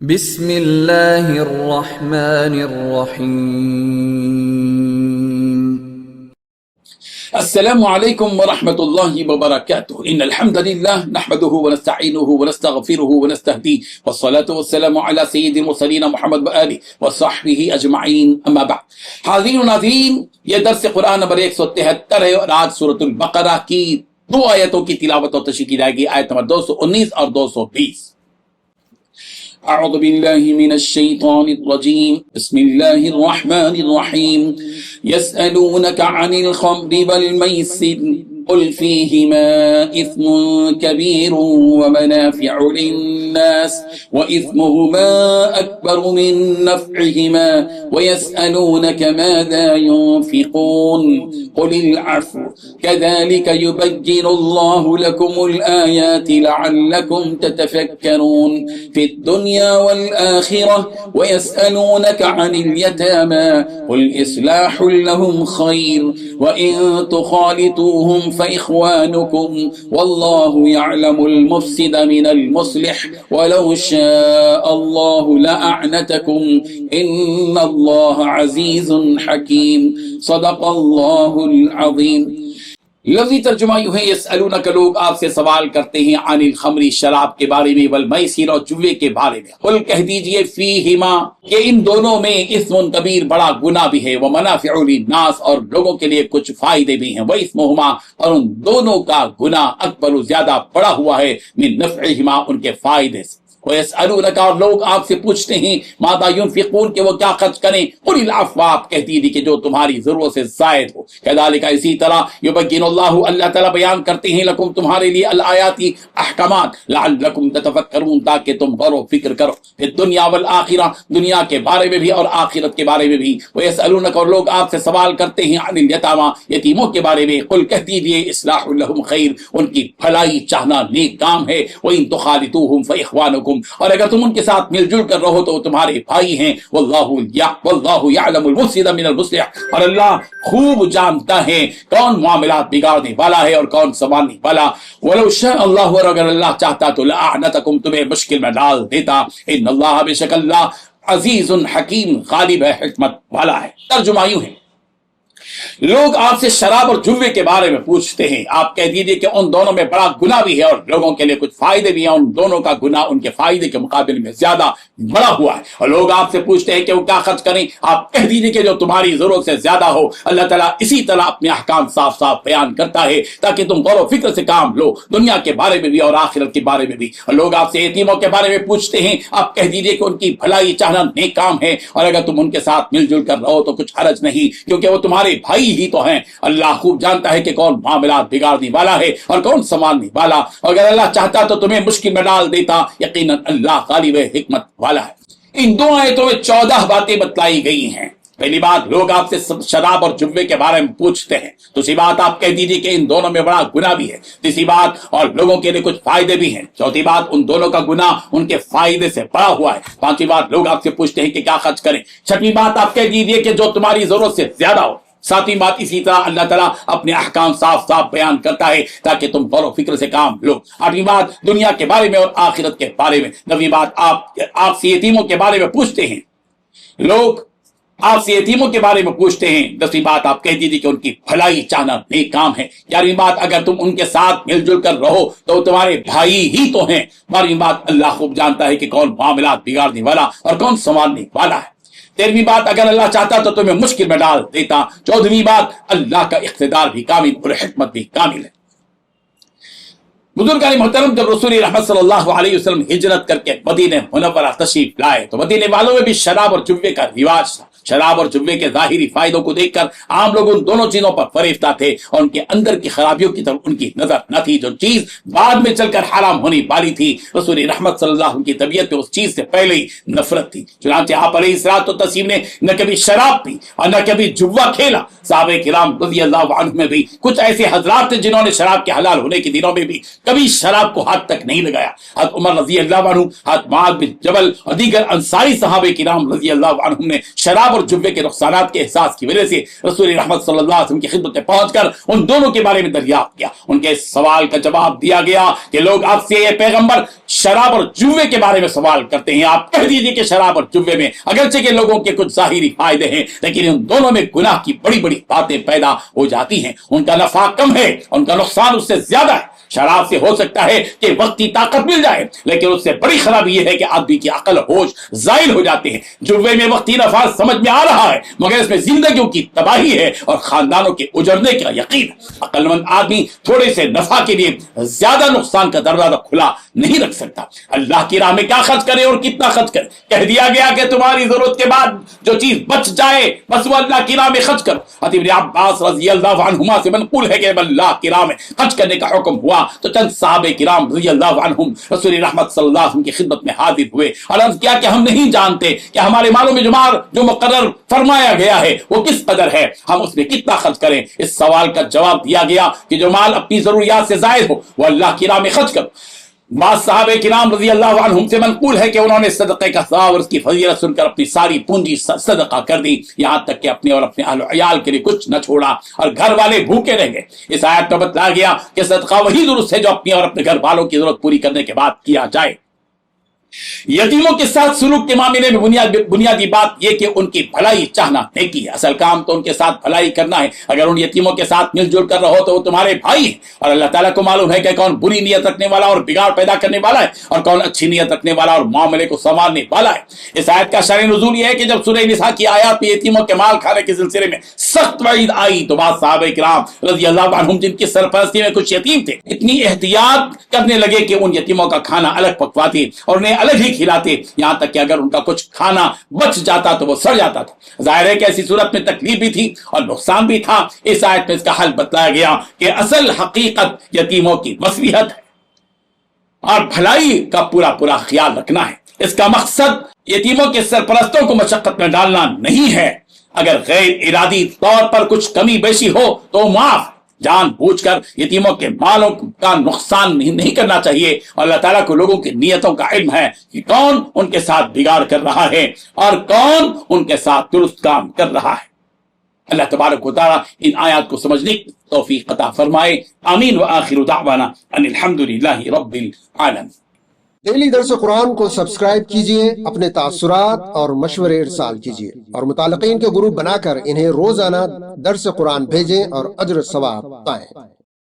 بسم اللہ الرحمن الرحیم۔ السلام علیکم ورحمۃ اللہ وبرکاتہ۔ ان الحمد للہ نحمده ونستعینه ونستغفره ونستهدیه والصلاة والسلام علی سید المرسلین محمد وآلہ وصحبہ اجمعین، اما بعد۔ حاضرین و ناظرین، یہ درس قرآن نمبر 173 ہے اور آج سورۃ البقرہ کی دو آیتوں کی تلاوت اور تشریح کی جائے گی، آیت نمبر 219 اور 220۔ اعوذ باللہ من الشیطان الرجیم، بسم اللہ الرحمن الرحیم۔ یسألونک عن الخمر والمیسر قل فیہما اثم کبیر ومنافع للناس وإثمهما أكبر من نفعهما ويسألونك ماذا ينفقون قل العفو كذلك يبين الله لكم الآيات لعلكم تتفكرون في الدنيا والآخرة ويسألونك عن اليتامى قل إصلاح لهم خير وإن تخالطوهم فإخوانكم والله يعلم المفسد من المصلح ولو شاء الله لأعنتكم إن الله عزيز حكيم صدق الله العظيم۔ لفظی ترجمہ یوں ہے، یسألونک، لوگ آپ سے سوال کرتے ہیں، عن الخمر، شراب کے بارے میں، والمیسر، اور جوے کے بارے میں۔ قل، کہہ دیجئے، فیہما، کہ ان دونوں میں اسم کبیر، بڑا گناہ بھی ہے، ومنافع للناس، اور لوگوں کے لیے کچھ فائدے بھی ہیں، واسمہما، اور ان دونوں کا گناہ اکبر، زیادہ بڑا ہوا ہے، من نفعہما، ان کے فائدے سے۔ وَيَسْأَلُونَكَ، اور لوگ آپ سے پوچھتے ہیں، ماذا ينفقون، کہ وہ کیا خرچ کریں، قُلِ الْعَفْوَ، آپ کہہ دیجئے کہ جو تمہاری ضرورت سے زائد ہو، كَذَلِكَ، اسی طرح، يُبَيِّنُ اللَّهُ، اللہ تعالیٰ بیان کرتے ہیں، لکم، تمہارے لیے، الآیات، احکامات، لعلکم تتفکرون، تاکہ تم غور و فکر کرو، فی الدنیا والآخرہ، دنیا کے بارے میں بھی اور آخرت کے بارے میں بھی۔ وَيَسْأَلُونَكَ، اور لوگ آپ سے سوال کرتے ہیں، عن الیتامیٰ، یتیموں کے بارے میں، قل، کہہ دیجئے، اصلاح لہم خیر، ان کی بھلائی چاہنا نیک کام ہے، وَإِن تُخَالِطُوهُمْ فَإِخْوَانُكُمْ، اور اگر تم ان کے ساتھ مل جل کر رہو تو وہ تمہارے بھائی ہیں، واللہ یعلم المفسد من المصلح، اور اللہ خوب جانتا ہے کون معاملات بگاڑنے والا ہے اور کون سنبھالنے والا۔ ولو شاء اللہ، اور اگر اللہ چاہتا تو لأعنتکم، تمہیں مشکل میں ڈال دیتا۔ ان اللہ، بے شک اللہ، عزیز حکیم، غالب ہے، حکمت والا ہے۔ ترجمہ یوں ہے، لوگ آپ سے شراب اور جوے کے بارے میں پوچھتے ہیں، آپ کہہ دیجئے کہ ان دونوں میں بڑا گناہ بھی ہے اور لوگوں کے لیے کچھ فائدے بھی ہیں، ان دونوں کا گناہ ان کے فائدے کے مقابلے میں زیادہ بڑا ہوا ہے۔ اور لوگ آپ سے پوچھتے ہیں کہ وہ کیا خرچ کریں، آپ کہہ دیجئے کہ جو تمہاری ضرورت سے زیادہ ہو۔ اللہ تعالیٰ اسی طرح اپنے احکام صاف صاف بیان کرتا ہے تاکہ تم غور و فکر سے کام لو، دنیا کے بارے میں بھی اور آخرت کے بارے میں بھی۔ اور لوگ آپ سے یتیموں کے بارے میں پوچھتے ہیں، آپ کہہ دیجئے کہ ان کی بھلائی چاہنا نیک کام ہے، اور اگر تم ان کے ساتھ مل جل کر رہو تو کچھ حرج نہیں، کیونکہ وہ تمہارے بھائی ہی تو ہیں۔ اللہ خوب جانتا ہے کہ کون معاملات بگاڑنے والا ہے اور کون سنبھالنے والا، اور اگر اللہ چاہتا تو تمہیں مشکل میں ڈال دیتا، یقیناً اللہ غالب حکمت والا ہے۔ ان دو آیتوں میں 14 باتیں بتلائی گئی ہیں۔ پہلی بات، لوگ آپ سے شراب اور جوے کے بارے میں پوچھتے ہیں۔ دوسری بات، آپ کہہ دیجیے کہ ان دونوں میں بڑا گناہ بھی ہے۔ تیسری بات، اور لوگوں کے لیے کچھ فائدے بھی ہیں۔ چوتھی بات، ان دونوں کا گناہ ان کے فائدے سے بڑا ہوا ہے۔ پانچویں بات، لوگ آپ سے پوچھتے ہیں کہ کیا خرچ کریں۔ چھٹویں بات، آپ کہہ دیجیے کہ جو تمہاری ضرورت سے زیادہ ہو۔ ساتویں بات، اسی طرح اللہ تعالیٰ اپنے احکام صاف صاف بیان کرتا ہے تاکہ تم غور و فکر سے کام لو۔ آٹھویں بات، دنیا کے بارے میں اور آخرت کے بارے میں۔ نویں بات، آپ سے یتیموں کے بارے میں پوچھتے ہیں، لوگ آپ سے یتیموں کے بارے میں پوچھتے ہیں۔ 10ویں بات، آپ کہہ دیجیے کہ ان کی بھلائی چاہنا نیک کام ہے۔ 11ویں بات، اگر تم ان کے ساتھ مل جل کر رہو تو تمہارے بھائی ہی تو ہیں۔ 12ویں بات، اللہ خوب جانتا ہے کہ کون معاملات بگاڑنے والا اور کون سنبھالنے والا ہے۔ 13ویں بات، اگر اللہ چاہتا تو تمہیں مشکل میں ڈال دیتا۔ 14ویں بات، اللہ کا اقتدار بھی کامل اور حکمت بھی کامل ہے۔ بزرگان محترم، جب رسول رحمت صلی اللہ علیہ وسلم ہجرت کر کے مدینہ منورہ تشریف لائے تو مدینے والوں میں بھی شراب اور جوے کا رواج تھا۔ شراب اور جوے کے ظاہری فائدوں کو دیکھ کر عام لوگ ان دونوں چیزوں پر فریفتہ تھے اور ان کے اندر کی خرابیوں کی طرف ان کی نظر نہ تھی۔ جو چیز بعد میں چل کر حرام ہونے والی تھی، رسول رحمت صلی اللہ علیہ وسلم کی طبیعت میں اس چیز سے پہلے ہی نفرت تھی۔ چنانچہ آپ علیہ الصلوۃ والتسلیم نے نہ کبھی شراب پی اور نہ کبھی جوا کھیلا۔ صحابہ کرام رضی اللہ عنہم میں بھی کچھ ایسے حضرات تھے جنہوں نے شراب کے حلال ہونے کے دنوں میں بھی کبھی شراب کو ہاتھ تک نہیں لگایا۔ حضرت عمر رضی اللہ عنہ، حضرت معاذ بن جبل اور دیگر انصاری صحابہ کرام رضی اللہ عنہم نے شراب اور جوے کے نقصانات کے احساس کی وجہ سے رسول رحمت صلی اللہ علیہ وسلم کی خدمت میں پہنچ کر ان دونوں کے بارے میں دریافت کیا۔ ان کے اس سوال کا جواب دیا گیا کہ لوگ آپ سے، یہ پیغمبر، شراب اور جوے کے بارے میں سوال کرتے ہیں، آپ کہہ دیجئے کہ شراب اور جوے میں اگرچہ کہ لوگوں کے کچھ ظاہری فائدے ہیں، لیکن ان دونوں میں گناہ کی بڑی بڑی باتیں پیدا ہو جاتی ہیں۔ ان کا نفع کم ہے، ان کا نقصان اس سے زیادہ ہے۔ شراب سے ہو سکتا ہے کہ وقتی طاقت مل جائے، لیکن اس سے بڑی خرابی یہ ہے کہ آدمی کی عقل ہوش زائل ہو جاتے ہیں۔ جوے میں وقتی نفع سمجھ میں آ رہا ہے، مگر اس میں زندگیوں کی تباہی ہے اور خاندانوں کے اجڑنے کا یقین۔ عقل مند آدمی تھوڑے سے نفع کے لیے زیادہ نقصان کا دروازہ کھلا نہیں رکھ سکتا۔ اللہ کی راہ میں کیا خرچ کرے اور کتنا خرچ کرے؟ کہہ دیا گیا کہ تمہاری ضرورت کے بعد جو چیز بچ جائے بس وہ اللہ کی راہ میں خرچ کرو۔ ابن عباس رضی اللہ عنہما سے منقول ہے کہ اللہ کی راہ میں خرچ کرنے کا حکم ہوا تو چند صحابہ کرام رضی اللہ عنہم رسول رحمت صلی اللہ علیہ وسلم کی خدمت میں حاضر ہوئے اور عرض کیا کہ ہم نہیں جانتے کہ ہمارے مالوں میں جو مقرر فرمایا گیا ہے وہ کس قدر ہے، ہم اس میں کتنا خرچ کریں؟ اس سوال کا جواب دیا گیا کہ جو مال اپنی ضروریات سے زائد ہو وہ اللہ کی راہ میں خرچ کرو۔ بعض صحابہ کرام رضی اللہ عنہم سے منقول ہے کہ انہوں نے صدقے کا ثواب اور اس کی فضیلت سن کر اپنی ساری پونجی صدقہ کر دی، یہاں تک کہ اپنے اور اپنے اہل و عیال کے لیے کچھ نہ چھوڑا اور گھر والے بھوکے رہ گئے۔ اس آیت میں بتلایا گیا کہ صدقہ وہی درست ہے جو اپنی اور اپنے گھر والوں کی ضرورت پوری کرنے کے بعد کیا جائے۔ یتیموں کے ساتھ سلوک کے معاملے میں بنیادی بات یہ کہ ان کی بھلائی چاہنا نیکی ہے۔ اصل کام تو ان کے ساتھ بھلائی کرنا ہے۔ اگر ان یتیموں کے ساتھ مل جل کر رہو تو وہ تمہارے بھائی ہیں، اور اللہ تعالیٰ کو معلوم ہے کہ کون بری نیت رکھنے والا اور بگاڑ پیدا کرنے والا ہے اور کون اچھی نیت رکھنے والا اور معاملے کو سنوارنے والا ہے۔ اس آیت کا شرعی نزول یہ ہے کہ جب سورہ نساء کی آیات میں یتیموں کے مال کھانے کے سلسلے میں سخت وعید آئی تو بعض صحابہ کرام رضی اللہ عنہم جن کی سرپرستی میں کچھ یتیم تھے اتنی احتیاط کرنے لگے کہ ان یتیموں کا کھانا الگ پکواتے اور انہیں الگ ہی کھلاتے، یہاں تک کہ اگر ان کا کچھ کھانا بچ جاتا تو وہ سڑ جاتا تھا۔ ظاہر ہے کہ ایسی صورت میں تکلیف بھی تھی اور نقصان بھی تھا۔ اس آیت میں اس کا حل بتلایا گیا کہ اصل حقیقت یتیموں کی مصلحت ہے اور بھلائی کا پورا خیال رکھنا ہے۔ اس کا مقصد یتیموں کے سرپرستوں کو مشقت میں ڈالنا نہیں ہے۔ اگر غیر ارادی طور پر کچھ کمی بیشی ہو تو معاف، جان بوجھ کر یتیموں کے مالوں کا نقصان نہیں کرنا چاہیے۔ اور اللہ تعالیٰ کو لوگوں کی نیتوں کا علم ہے کہ کون ان کے ساتھ بگاڑ کر رہا ہے اور کون ان کے ساتھ درست کام کر رہا ہے۔ اللہ تبارک و تعالیٰ ان آیات کو سمجھنے کی توفیق عطا فرمائے۔ آمین۔ وآخر دعوانا ان الحمدللہ رب العالمین۔ ڈیلی درس قرآن کو سبسکرائب کیجئے، اپنے تاثرات اور مشورے ارسال کیجئے اور متعلقین کے گروپ بنا کر انہیں روزانہ درس قرآن بھیجیں اور اجر ثواب پائیں۔